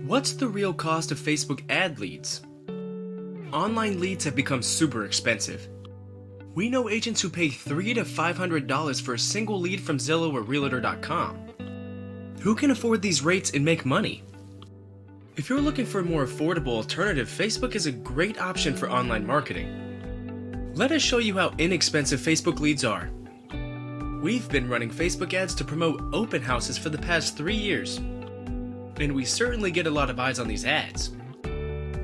What's the real cost of Facebook ad leads? Online leads have become super expensive. We know agents who pay $300 to $500 for a single lead from Zillow or Realtor.com. Who can afford these rates and make money? If you're looking for a more affordable alternative, Facebook is a great option for online marketing. Let us show you how inexpensive Facebook leads are. We've been running Facebook ads to promote open houses for the past 3 years. And we certainly get a lot of eyes on these ads.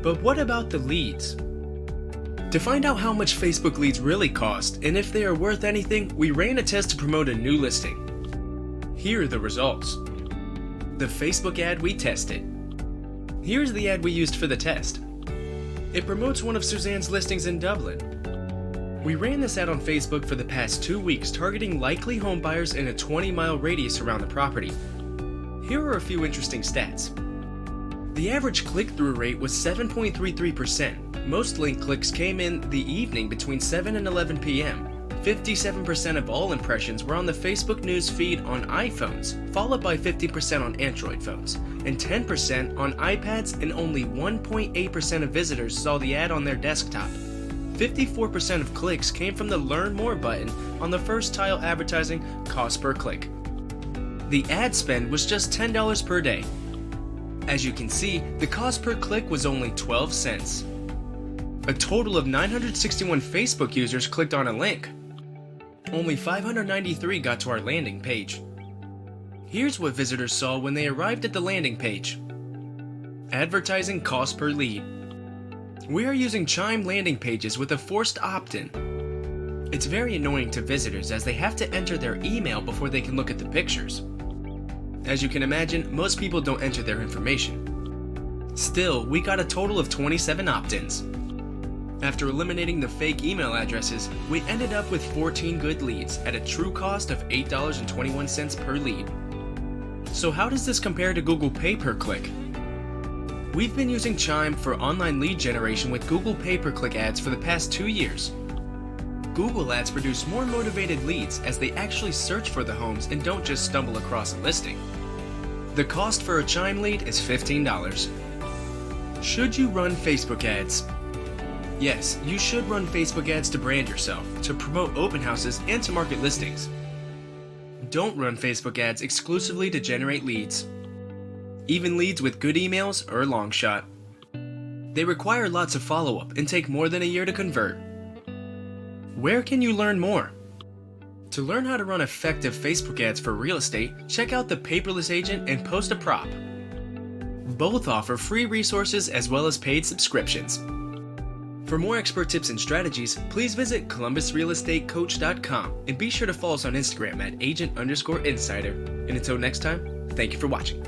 But what about the leads? To find out how much Facebook leads really cost and if they are worth anything, we ran a test to promote a new listing. Here are the results. The Facebook ad we tested. Here's the ad we used for the test. It promotes one of Suzanne's listings in Dublin. We ran this ad on Facebook for the past 2 weeks, targeting likely home buyers in a 20-mile radius around the property. Here are a few interesting stats. The average click-through rate was 7.33%. Most link clicks came in the evening between 7 and 11 p.m. 57% of all impressions were on the Facebook news feed on iPhones, followed by 50% on Android phones, and 10% on iPads, and only 1.8% of visitors saw the ad on their desktop. 54% of clicks came from the Learn More button on the first tile advertising cost per click. The ad spend was just $10 per day. As you can see, the cost per click was only 12 cents. A total of 961 Facebook users clicked on a link. Only 593 got to our landing page. Here's what visitors saw when they arrived at the landing page. Advertising cost per lead. We are using Chime landing pages with a forced opt-in. It's very annoying to visitors as they have to enter their email before they can look at the pictures. As you can imagine, most people don't enter their information. Still, we got a total of 27 opt-ins. After eliminating the fake email addresses, we ended up with 14 good leads at a true cost of $8.21 per lead. So how does this compare to Google Pay per click? We've been using Chime for online lead generation with Google Pay per click ads for the past 2 years. Google ads produce more motivated leads as they actually search for the homes and don't just stumble across a listing. The cost for a Chime lead is $15. Should you run Facebook ads? Yes, you should run Facebook ads to brand yourself, to promote open houses, and to market listings. Don't run Facebook ads exclusively to generate leads. Even leads with good emails are a long shot. They require lots of follow-up and take more than a year to convert. Where can you learn more? To learn how to run effective Facebook ads for real estate, check out the Paperless Agent and Post a Prop. Both offer free resources as well as paid subscriptions. For more expert tips and strategies, please visit columbusrealestatecoach.com and be sure to follow us on Instagram at agent_insider. And until next time, thank you for watching.